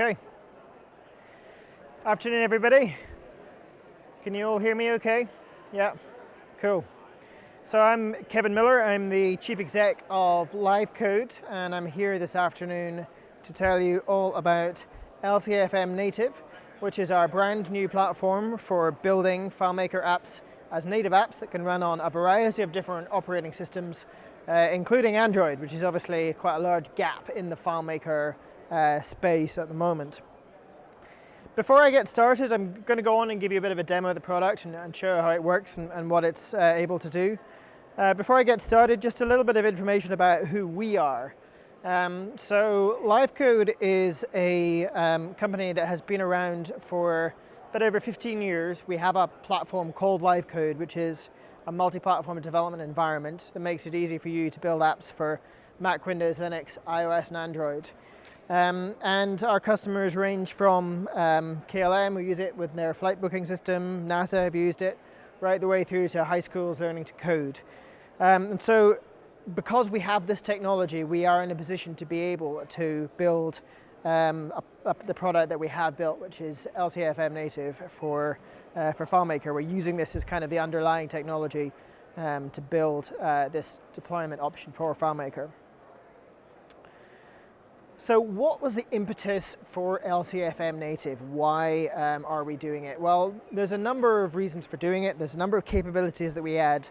Okay. Afternoon, everybody. Can you all hear me okay? Yeah, cool. So I'm Kevin Miller. I'm the Chief Exec of LiveCode, and I'm here this afternoon to tell you all about LCFM Native, which is our brand new platform for building FileMaker apps as native apps that can run on a variety of different operating systems, including Android, which is obviously quite a large gap in the FileMaker space at the moment. Before I get started, I'm going to go on and give you a bit of a demo of the product and show how it works and what it's able to do. Before I get started, just a little bit of information about who we are. So LiveCode is a company that has been around for a bit over 15 years. We have a platform called LiveCode, which is a multi-platform development environment that makes it easy for you to build apps for Mac, Windows, Linux, iOS, and Android. And our customers range from KLM, who use it with their flight booking system, NASA have used it, right the way through to high schools learning to code. And so because we have this technology, we are in a position to be able to build the product that we have built, which is LCFM Native for FileMaker. We're using this as kind of the underlying technology to build this deployment option for FileMaker. So what was the impetus for LCFM Native? Why are we doing it? Well, there's a number of reasons for doing it. There's a number of capabilities that we add.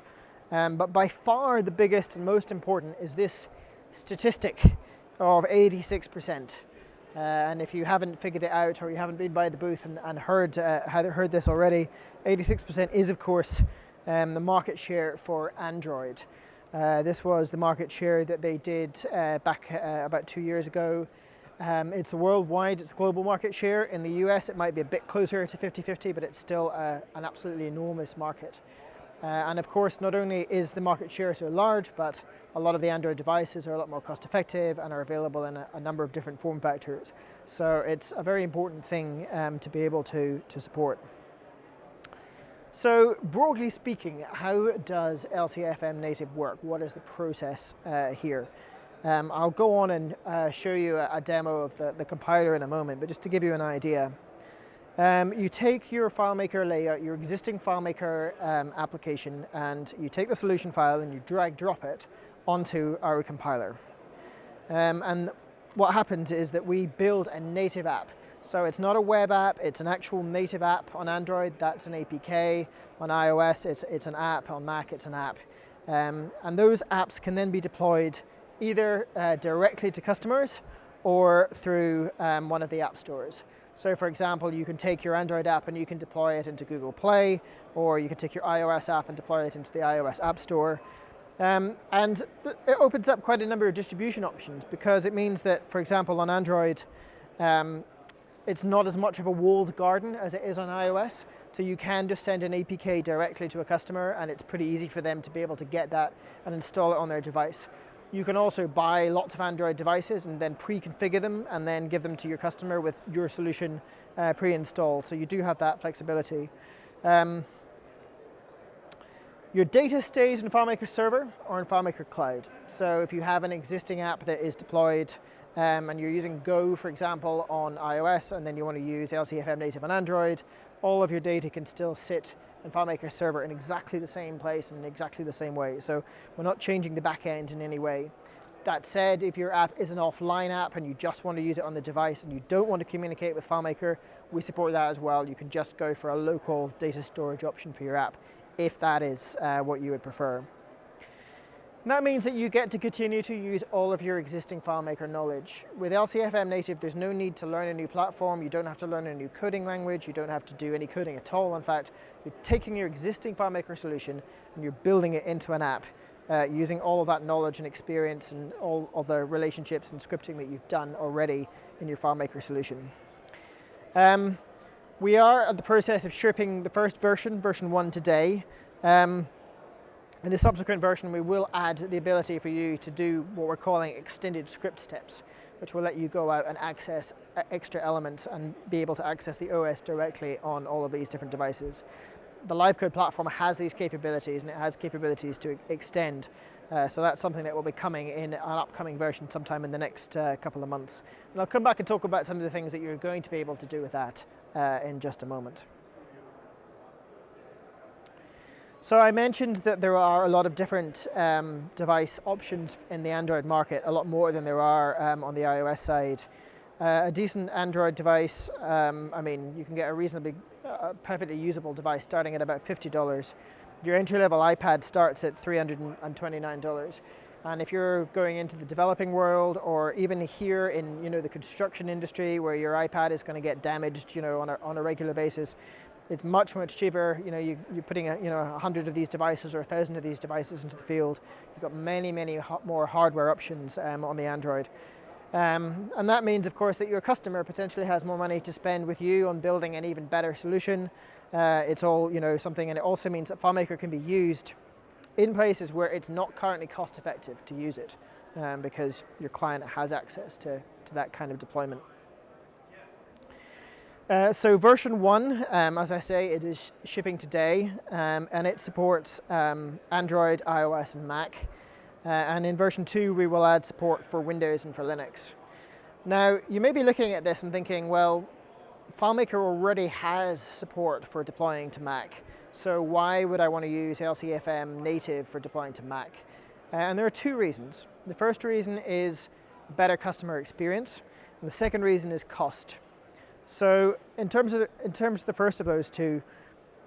But by far the biggest and most important is this statistic of 86%. And if you haven't figured it out or you haven't been by the booth and heard this already, 86% is, of course, the market share for Android. This was the market share that they did back about 2 years ago. It's worldwide, it's global market share. In the US, it might be a bit closer to 50-50, but it's still an absolutely enormous market. And of course, not only is the market share so large, but a lot of the Android devices are a lot more cost effective and are available in a number of different form factors. So it's a very important thing to be able to support. So broadly speaking, how does LCFM Native work? What is the process here? I'll go on and show you a demo of the compiler in a moment, but just to give you an idea. You take your FileMaker layout, your existing FileMaker application, and you take the solution file and you drag-drop it onto our compiler. And what happens is that we build a native app. So it's not a web app, it's an actual native app on Android, that's an APK. On iOS, it's an app. On Mac, it's an app. And those apps can then be deployed either directly to customers or through one of the app stores. So for example, you can take your Android app and you can deploy it into Google Play, or you can take your iOS app and deploy it into the iOS App Store. And it opens up quite a number of distribution options, because it means that, for example, on Android, it's not as much of a walled garden as it is on iOS. So you can just send an APK directly to a customer, and it's pretty easy for them to be able to get that and install it on their device. You can also buy lots of Android devices and then pre-configure them and then give them to your customer with your solution pre-installed. So you do have that flexibility. Your data stays in FileMaker Server or in FileMaker Cloud. So if you have an existing app that is deployed and you're using Go, for example, on iOS, and then you want to use LCFM Native on Android, all of your data can still sit in FileMaker Server in exactly the same place and in exactly the same way. So we're not changing the back end in any way. That said, if your app is an offline app and you just want to use it on the device and you don't want to communicate with FileMaker, we support that as well. You can just go for a local data storage option for your app, if that is what you would prefer. And that means that you get to continue to use all of your existing FileMaker knowledge. With LCFM Native, there's no need to learn a new platform. You don't have to learn a new coding language. You don't have to do any coding at all. In fact, you're taking your existing FileMaker solution and you're building it into an app using all of that knowledge and experience and all of the relationships and scripting that you've done already in your FileMaker solution. We are at the process of shipping the first version 1 today. In the subsequent version, we will add the ability for you to do what we're calling extended script steps, which will let you go out and access extra elements and be able to access the OS directly on all of these different devices. the LiveCode platform has these capabilities, and it has capabilities to extend. So that's something that will be coming in an upcoming version sometime in the next couple of months. And I'll come back and talk about some of the things that you're going to be able to do with that in just a moment. So I mentioned that there are a lot of different device options in the Android market, a lot more than there are on the iOS side. A decent Android device, I mean, you can get a reasonably, perfectly usable device starting at about $50. Your entry-level iPad starts at $329. And if you're going into the developing world, or even here in the construction industry where your iPad is going to get damaged on a regular basis, it's much, much cheaper. You're putting 100 of these devices or 1,000 of these devices into the field. You've got many, many more hardware options on the Android. And that means, of course, that your customer potentially has more money to spend with you on building an even better solution. It's all something, and it also means that FileMaker can be used in places where it's not currently cost effective to use it, because your client has access to that kind of deployment. So version 1, as I say, it is shipping today, and it supports Android, iOS, and Mac. And in version 2, we will add support for Windows and for Linux. Now, you may be looking at this and thinking, well, FileMaker already has support for deploying to Mac, so why would I want to use LCFM Native for deploying to Mac? And there are two reasons. The first reason is better customer experience, and the second reason is cost. So in terms of the first of those two,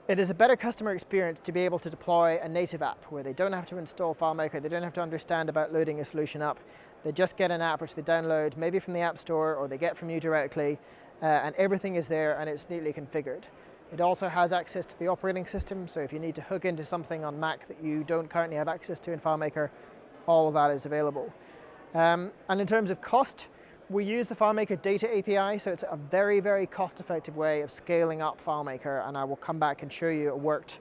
it is a better customer experience to be able to deploy a native app where they don't have to install FileMaker, they don't have to understand about loading a solution up. They just get an app which they download maybe from the App Store or they get from you directly, and everything is there and it's neatly configured. It also has access to the operating system, so if you need to hook into something on Mac that you don't currently have access to in FileMaker, all of that is available. And in terms of cost, we use the FileMaker data API, so it's a very, very cost-effective way of scaling up FileMaker, and I will come back and show you a worked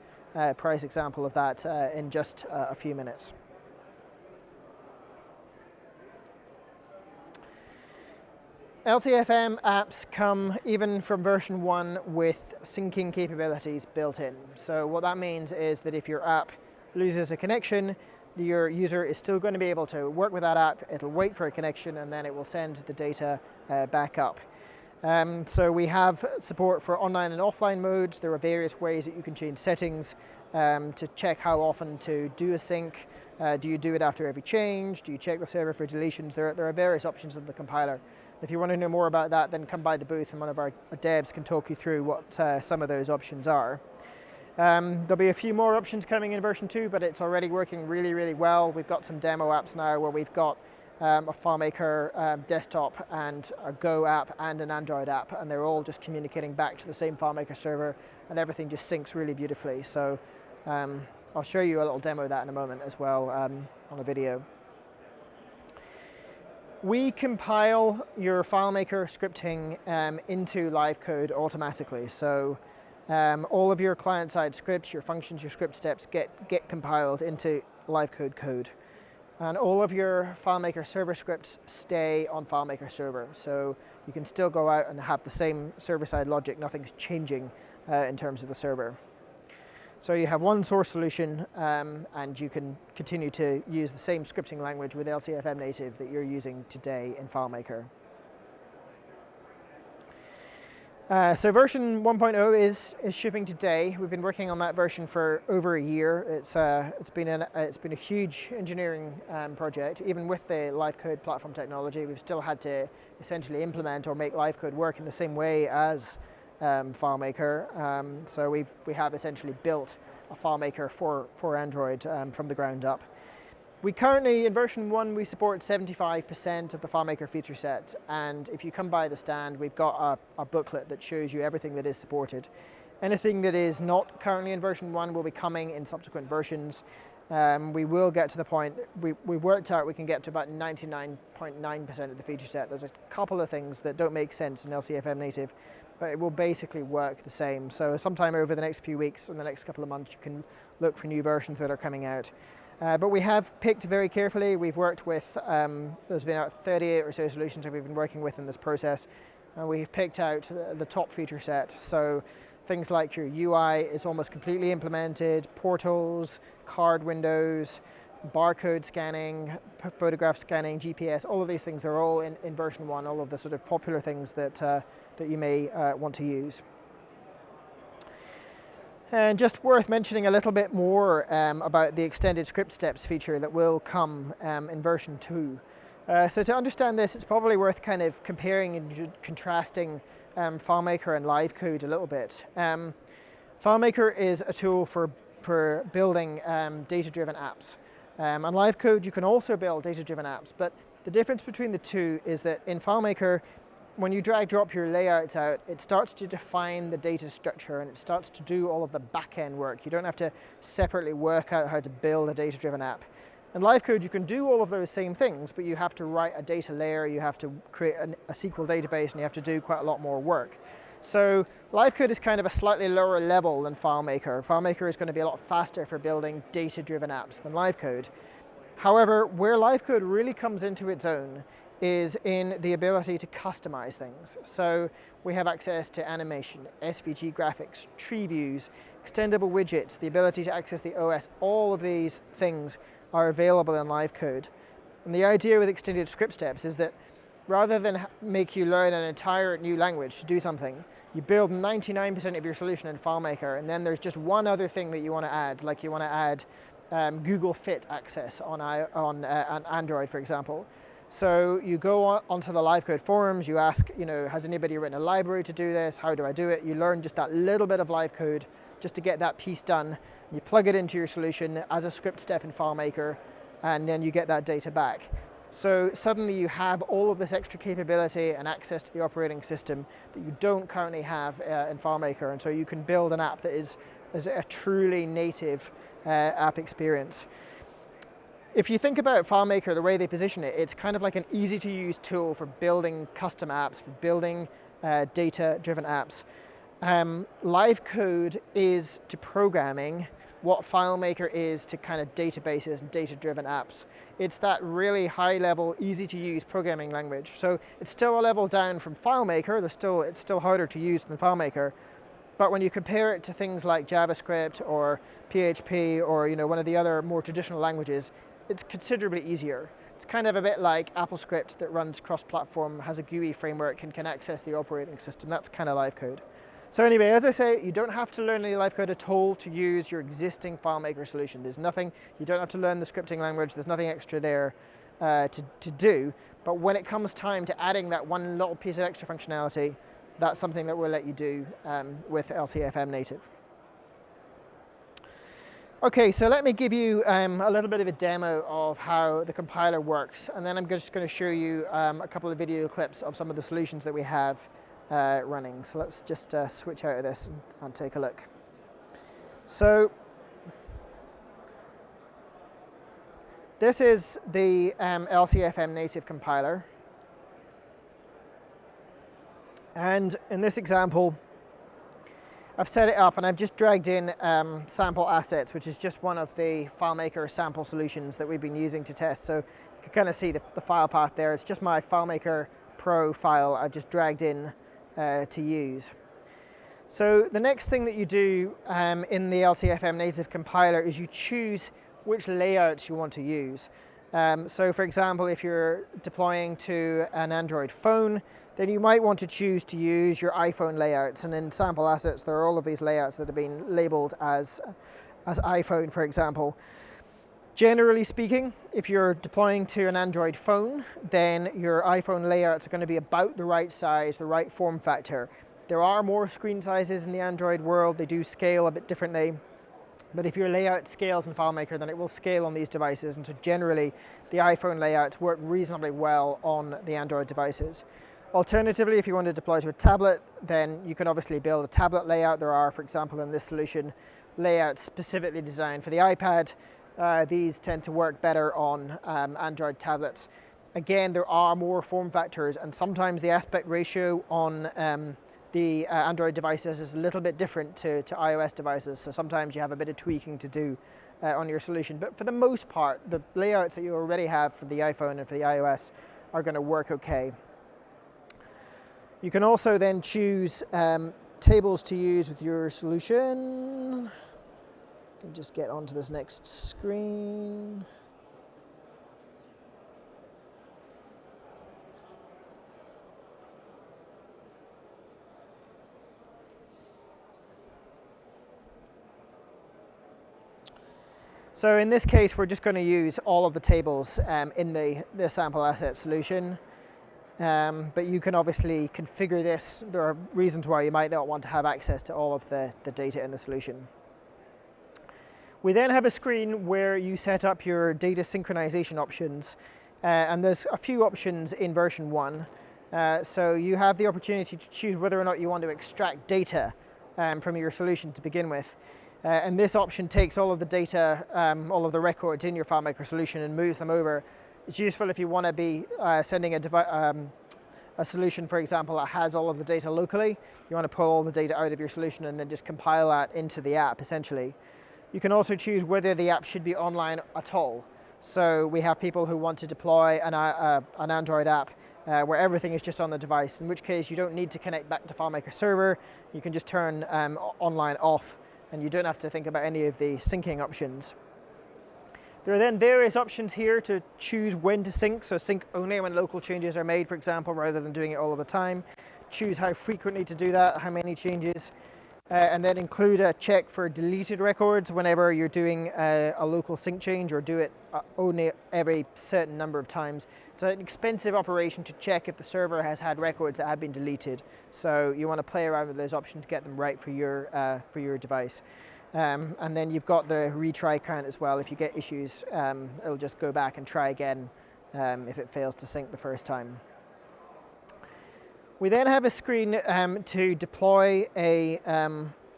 price example of that in just a few minutes. LCFM apps come even from version 1 with syncing capabilities built in. So what that means is that if your app loses a connection, your user is still going to be able to work with that app. It'll wait for a connection and then it will send the data back up. So we have support for online and offline modes. There are various ways that you can change settings to check how often to do a sync. Do you do it after every change? Do you check the server for deletions? There are various options in the compiler. If you want to know more about that, then come by the booth and one of our devs can talk you through what some of those options are. There'll be a few more options coming in version 2, but it's already working really, really well. We've got some demo apps now where we've got a FileMaker desktop and a Go app and an Android app, and they're all just communicating back to the same FileMaker server, and everything just syncs really beautifully. So I'll show you a little demo of that in a moment as well on a video. We compile your FileMaker scripting into LiveCode automatically. So all of your client-side scripts, your functions, your script steps get compiled into LiveCode code. And all of your FileMaker server scripts stay on FileMaker server. So you can still go out and have the same server-side logic. Nothing's changing in terms of the server. So you have one source solution, and you can continue to use the same scripting language with LCFM Native that you're using today in FileMaker. So version 1.0 is shipping today. We've been working on that version for over a year. It's been a huge engineering project. Even with the LiveCode platform technology, we've still had to essentially implement or make LiveCode work in the same way as FileMaker. So we have essentially built a FileMaker for Android from the ground up. We currently, in version 1, we support 75% of the FileMaker feature set, and if you come by the stand, we've got a booklet that shows you everything that is supported. Anything that is not currently in version 1 will be coming in subsequent versions. We will get to the point, we worked out we can get to about 99.9% of the feature set. There's a couple of things that don't make sense in LCFM Native, but it will basically work the same. So sometime over the next few weeks and the next couple of months, you can look for new versions that are coming out. But we have picked very carefully. We've worked with, there's been about 38 or so solutions that we've been working with in this process. And we've picked out the top feature set. So things like your UI is almost completely implemented, portals, card windows, barcode scanning, photograph scanning, GPS, all of these things are all in version 1, all of the sort of popular things that, that you may want to use. And just worth mentioning a little bit more about the extended script steps feature that will come in version 2. So to understand this, it's probably worth kind of comparing and contrasting FileMaker and LiveCode a little bit. FileMaker is a tool for building data-driven apps. On LiveCode, you can also build data-driven apps, but the difference between the two is that in FileMaker, when you drag drop your layouts out, it starts to define the data structure and it starts to do all of the back-end work. You don't have to separately work out how to build a data-driven app. In LiveCode, you can do all of those same things, but you have to write a data layer, you have to create a SQL database, and you have to do quite a lot more work. So LiveCode is kind of a slightly lower level than FileMaker. FileMaker is going to be a lot faster for building data-driven apps than LiveCode. However, where LiveCode really comes into its own is in the ability to customize things. So we have access to animation, SVG graphics, tree views, extendable widgets, the ability to access the OS. All of these things are available in LiveCode. And the idea with extended script steps is that rather than make you learn an entire new language to do something, you build 99% of your solution in FileMaker, and then there's just one other thing that you want to add, like you want to add Google Fit access on Android, for example. So you go onto the LiveCode forums, you ask, has anybody written a library to do this? How do I do it? You learn just that little bit of LiveCode just to get that piece done. You plug it into your solution as a script step in FileMaker, and then you get that data back. So suddenly you have all of this extra capability and access to the operating system that you don't currently have in FileMaker, and so you can build an app that is a truly native app experience. If you think about FileMaker, the way they position it, it's kind of like an easy-to-use tool for building custom apps, for building data-driven apps. LiveCode is to programming what FileMaker is to kind of databases and data-driven apps. It's that really high-level, easy-to-use programming language. So it's still a level down from FileMaker. It's still harder to use than FileMaker. But when you compare it to things like JavaScript or PHP or one of the other more traditional languages, it's considerably easier. It's kind of a bit like AppleScript that runs cross-platform, has a GUI framework, and can access the operating system. That's kind of LiveCode. So anyway, as I say, you don't have to learn any LiveCode at all to use your existing FileMaker solution. There's nothing, you don't have to learn the scripting language, there's nothing extra there to do. But when it comes time to adding that one little piece of extra functionality, that's something that we'll let you do with LCFM Native. Okay, so let me give you a little bit of a demo of how the compiler works, and then I'm just going to show you a couple of video clips of some of the solutions that we have running. So let's just switch out of this and take a look. So this is the LCFM Native compiler. And in this example, I've set it up and I've just dragged in sample assets, which is just one of the FileMaker sample solutions that we've been using to test. So you can kind of see the file path there. It's just my FileMaker Pro file I've just dragged in to use. So the next thing that you do in the LCFM Native compiler is you choose which layouts you want to use. So for example, if you're deploying to an Android phone, then you might want to choose to use your iPhone layouts. And in sample assets, there are all of these layouts that have been labeled as iPhone, for example. Generally speaking, if you're deploying to an Android phone, then your iPhone layouts are going to be about the right size, the right form factor. There are more screen sizes in the Android world. They do scale a bit differently. But if your layout scales in FileMaker, then it will scale on these devices. And so generally, the iPhone layouts work reasonably well on the Android devices. Alternatively, if you want to deploy to a tablet, then you can obviously build a tablet layout. There are, for example, in this solution, layouts specifically designed for the iPad. These tend to work better on Android tablets. Again, there are more form factors, and sometimes the aspect ratio on the Android devices is a little bit different to iOS devices. So sometimes you have a bit of tweaking to do on your solution. But for the most part, the layouts that you already have for the iPhone and for the iOS are going to work okay. You can also then choose tables to use with your solution. You can just get onto this next screen. So in this case, we're just going to use all of the tables in the sample asset solution. But you can obviously configure this. There are reasons why you might not want to have access to all of the data in the solution. We then have a screen where you set up your data synchronization options. And there's a few options in version 1. So you have the opportunity to choose whether or not you want to extract data from your solution to begin with. And this option takes all of the data, all of the records in your FileMaker solution and moves them over. It's useful if you want to be sending a solution, for example, that has all of the data locally. You want to pull all the data out of your solution and then just compile that into the app, essentially. You can also choose whether the app should be online at all. So we have people who want to deploy an Android app where everything is just on the device, in which case you don't need to connect back to FileMaker server. You can just turn online off, and you don't have to think about any of the syncing options. There are then various options here to choose when to sync, so sync only when local changes are made, for example, rather than doing it all of the time. Choose how frequently to do that, how many changes, and then include a check for deleted records whenever you're doing a local sync change, or do it only every certain number of times. It's an expensive operation to check if the server has had records that have been deleted. So you want to play around with those options to get them right for your device. And then you've got the retry count as well. If you get issues, it'll just go back and try again if it fails to sync the first time. We then have a screen to deploy a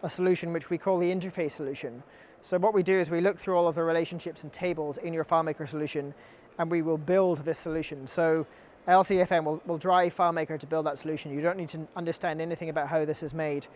solution which we call the interface solution. So what we do is we look through all of the relationships and tables in your FileMaker solution, and we will build this solution. So LCFM will drive FileMaker to build that solution. You don't need to understand anything about how this is made.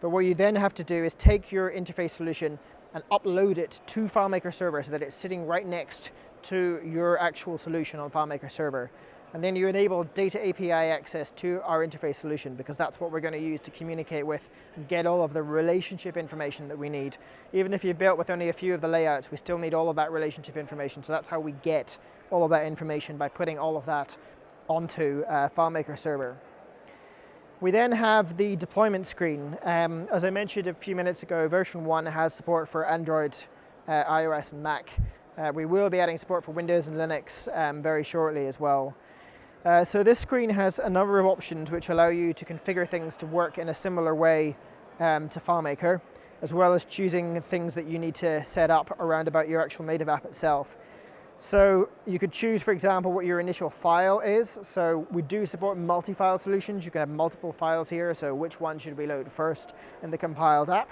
But what you then have to do is take your interface solution and upload it to FileMaker server so that it's sitting right next to your actual solution on FileMaker server. And then you enable data API access to our interface solution, because that's what we're going to use to communicate with and get all of the relationship information that we need. Even if you've built with only a few of the layouts, we still need all of that relationship information. So that's how we get all of that information, by putting all of that onto FileMaker server. We then have the deployment screen. As I mentioned a few minutes ago, version 1 has support for Android, iOS, and Mac. We will be adding support for Windows and Linux very shortly as well. So this screen has a number of options which allow you to configure things to work in a similar way to FileMaker, as well as choosing things that you need to set up around about your actual native app itself. So you could choose, for example, what your initial file is. So we do support multi-file solutions. You can have multiple files here, so which one should we load first in the compiled app.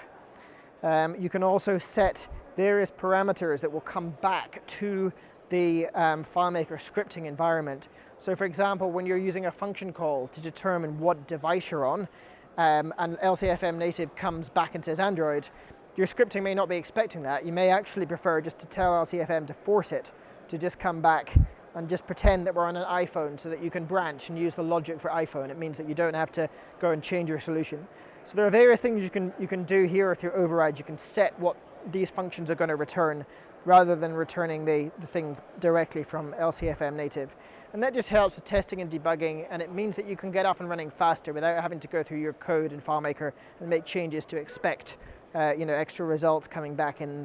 You can also set various parameters that will come back to the FileMaker scripting environment. So for example, when you're using a function call to determine what device you're on, and LCFM Native comes back and says Android, your scripting may not be expecting that. You may actually prefer just to tell LCFM to force it to just come back and just pretend that we're on an iPhone, so that you can branch and use the logic for iPhone. It means that you don't have to go and change your solution. So there are various things you can do here through overrides. You can set what these functions are going to return, rather than returning the things directly from LCFM Native. And that just helps with testing and debugging, and it means that you can get up and running faster without having to go through your code in FileMaker and make changes to expect extra results coming back in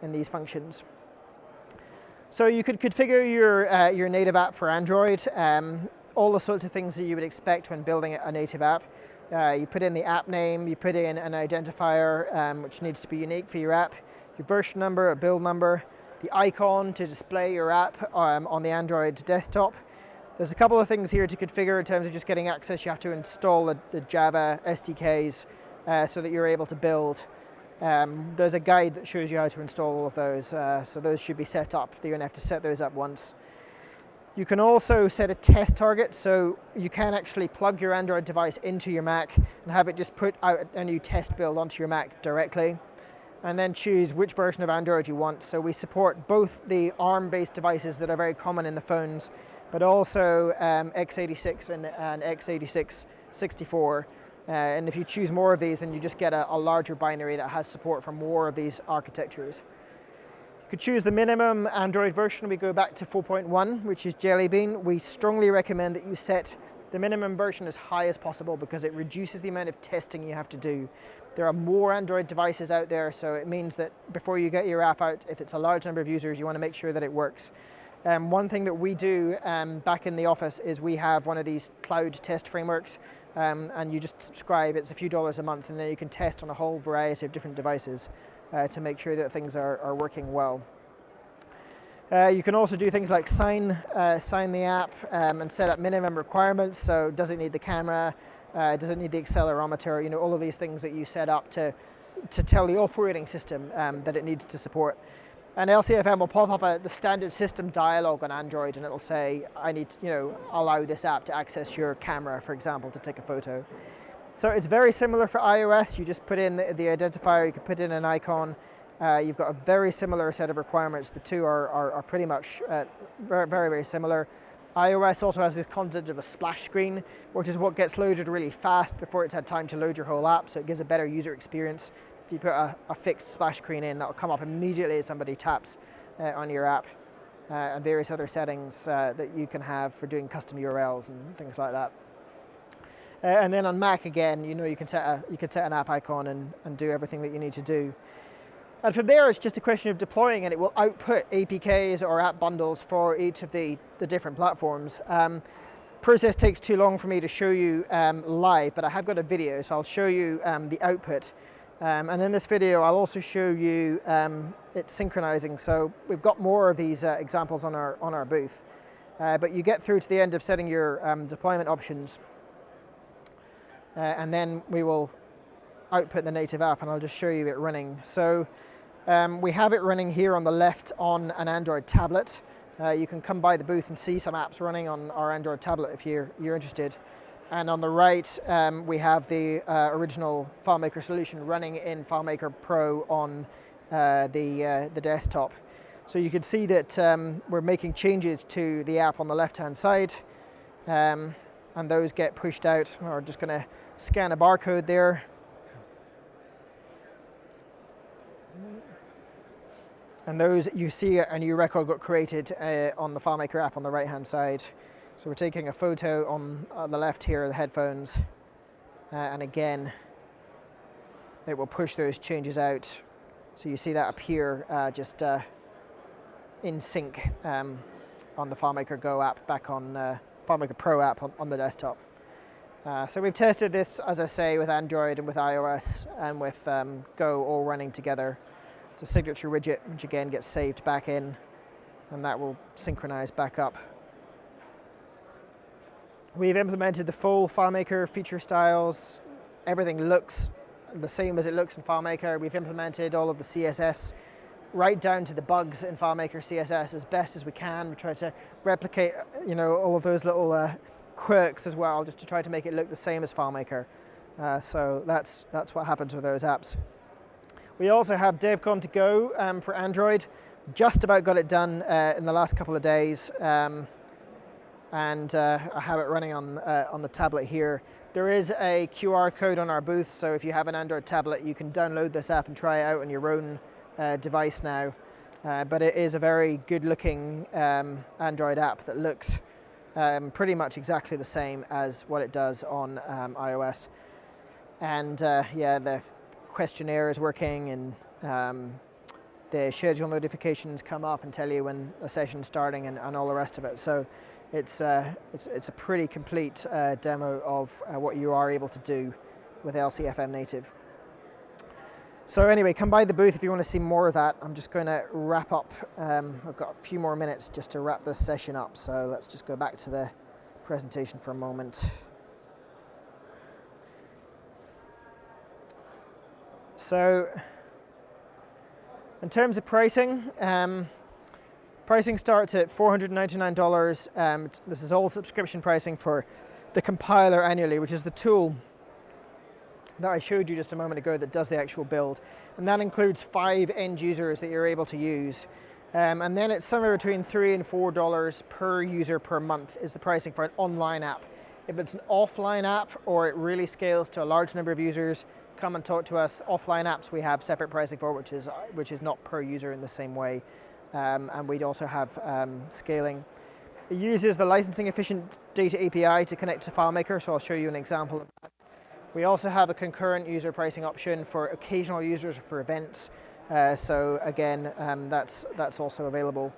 these functions. So you could configure your native app for Android, all the sorts of things that you would expect when building a native app. You put in the app name, you put in an identifier which needs to be unique for your app, your version number, a build number, the icon to display your app on the Android desktop. There's a couple of things here to configure in terms of just getting access. You have to install the Java SDKs so that you're able to build. There's a guide that shows you how to install all of those, so those should be set up. You don't have to set those up once. You can also set a test target, so you can actually plug your Android device into your Mac and have it just put out a new test build onto your Mac directly, and then choose which version of Android you want. So we support both the ARM-based devices that are very common in the phones, but also x86 and x86 64. And if you choose more of these, then you just get a larger binary that has support for more of these architectures. You could choose the minimum Android version. We go back to 4.1, which is Jelly Bean. We strongly recommend that you set the minimum version as high as possible because it reduces the amount of testing you have to do. There are more Android devices out there, so it means that before you get your app out, if it's a large number of users, you want to make sure that it works. One thing that we do back in the office is we have one of these cloud test frameworks, and you just subscribe. It's a few dollars a month, and then you can test on a whole variety of different devices to make sure that things are working well. You can also do things like sign the app and set up minimum requirements. So does it need the camera? Does it need the accelerometer? You know, all of these things that you set up to tell the operating system that it needs to support. And LCFM will pop up the standard system dialog on Android, and it'll say, I need to, allow this app to access your camera, for example, to take a photo. So it's very similar for iOS. You just put in the identifier, you can put in an icon. You've got a very similar set of requirements. The two are pretty much very, very similar. iOS also has this concept of a splash screen, which is what gets loaded really fast before it's had time to load your whole app, so it gives a better user experience. If you put a fixed splash screen in, that'll come up immediately as somebody taps on your app, and various other settings that you can have for doing custom URLs and things like that. And then on Mac, again, you can set an app icon and do everything that you need to do. And from there, it's just a question of deploying, and it will output APKs or app bundles for each of the different platforms. Process takes too long for me to show you live, but I have got a video, so I'll show you the output. And in this video, I'll also show you it synchronizing. So we've got more of these examples on our booth. But you get through to the end of setting your deployment options, and then we will output the native app, and I'll just show you it running. So we have it running here on the left on an Android tablet. You can come by the booth and see some apps running on our Android tablet if you're interested. And on the right, we have the original FileMaker solution running in FileMaker Pro on the desktop. So you can see that we're making changes to the app on the left-hand side, and those get pushed out. We're just going to scan a barcode there. And those, you see a new record got created on the FileMaker app on the right-hand side. So we're taking a photo on the left here of the headphones, and again, it will push those changes out. So you see that appear just in sync on the FileMaker Go app, back on FileMaker Pro app on the desktop. So we've tested this, as I say, with Android and with iOS and with Go all running together. It's a signature widget, which again gets saved back in, and that will synchronize back up. We've implemented the full FileMaker feature styles. Everything looks the same as it looks in FileMaker. We've implemented all of the CSS right down to the bugs in FileMaker CSS as best as we can. We try to replicate, all of those little quirks as well, just to try to make it look the same as FileMaker. So that's what happens with those apps. We also have DevCon to go for Android. Just about got it done in the last couple of days. And I have it running on the tablet here. There is a QR code on our booth, so if you have an Android tablet, you can download this app and try it out on your own device now. But it is a very good-looking Android app that looks pretty much exactly the same as what it does on iOS. And yeah, the questionnaire is working, and the schedule notifications come up and tell you when a session's starting and all the rest of it. So it's a pretty complete demo of what you are able to do with LCFM Native. So anyway, come by the booth if you want to see more of that. I'm just going to wrap up. I've got a few more minutes just to wrap this session up. So let's just go back to the presentation for a moment. So in terms of pricing, pricing starts at $499. This is all subscription pricing for the compiler annually, which is the tool that I showed you just a moment ago that does the actual build. And that includes 5 end users that you're able to use. And then it's somewhere between $3 and $4 per user per month is the pricing for an online app. If it's an offline app or it really scales to a large number of users, come and talk to us. Offline apps we have separate pricing for, which is not per user in the same way. And we'd also have scaling. It uses the licensing efficient data API to connect to FileMaker, so I'll show you an example of that. We also have a concurrent user pricing option for occasional users for events. So again, that's also available.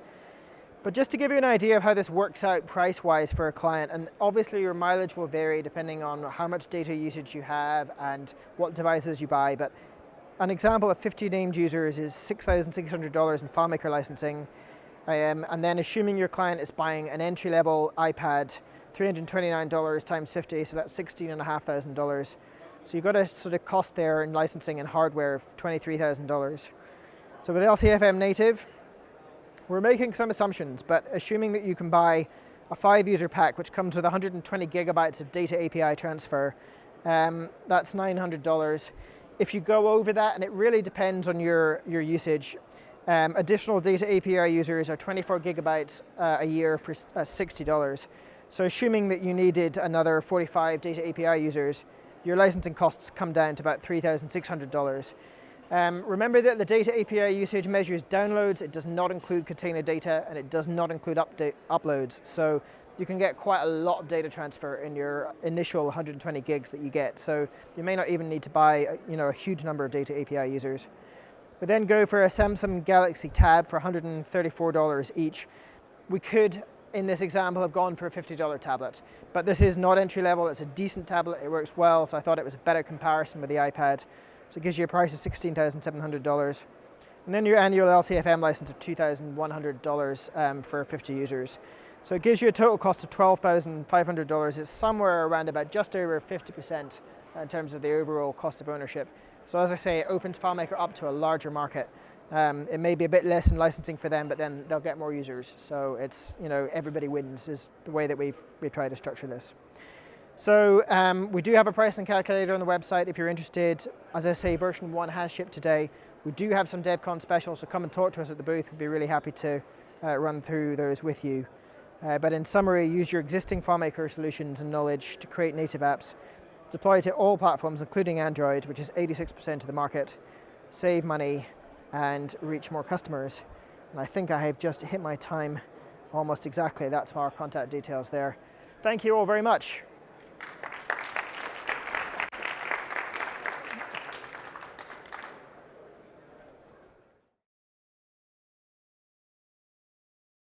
But just to give you an idea of how this works out price-wise for a client, and obviously your mileage will vary depending on how much data usage you have and what devices you buy, but an example of 50 named users is $6,600 in FileMaker licensing, and then assuming your client is buying an entry-level iPad, $329 times 50, so that's $16,500. So you've got a sort of cost there in licensing and hardware of $23,000. So with LCFM Native, we're making some assumptions, but assuming that you can buy a 5-user pack, which comes with 120 gigabytes of data API transfer, that's $900. If you go over that, and it really depends on your usage, additional data API users are 24 gigabytes a year for $60. So assuming that you needed another 45 data API users, your licensing costs come down to about $3,600. Remember that the data API usage measures downloads, it does not include container data, and it does not include uploads. So you can get quite a lot of data transfer in your initial 120 gigs that you get. So you may not even need to buy a huge number of data API users. But then go for a Samsung Galaxy Tab for $134 each. We could, in this example, have gone for a $50 tablet. But this is not entry level, it's a decent tablet, it works well, so I thought it was a better comparison with the iPad. So it gives you a price of $16,700. And then your annual LCFM license of $2,100 for 50 users. So it gives you a total cost of $12,500. It's somewhere around about just over 50% in terms of the overall cost of ownership. So as I say, it opens FileMaker up to a larger market. It may be a bit less in licensing for them, but then they'll get more users. So it's, everybody wins is the way that we've tried to structure this. So we do have a pricing calculator on the website if you're interested. As I say, version 1 has shipped today. We do have some DevCon specials, so come and talk to us at the booth. We'd be really happy to run through those with you. But in summary, use your existing FileMaker solutions and knowledge to create native apps. Deploy to all platforms, including Android, which is 86% of the market. Save money and reach more customers. And I think I have just hit my time almost exactly. That's our contact details there. Thank you all very much.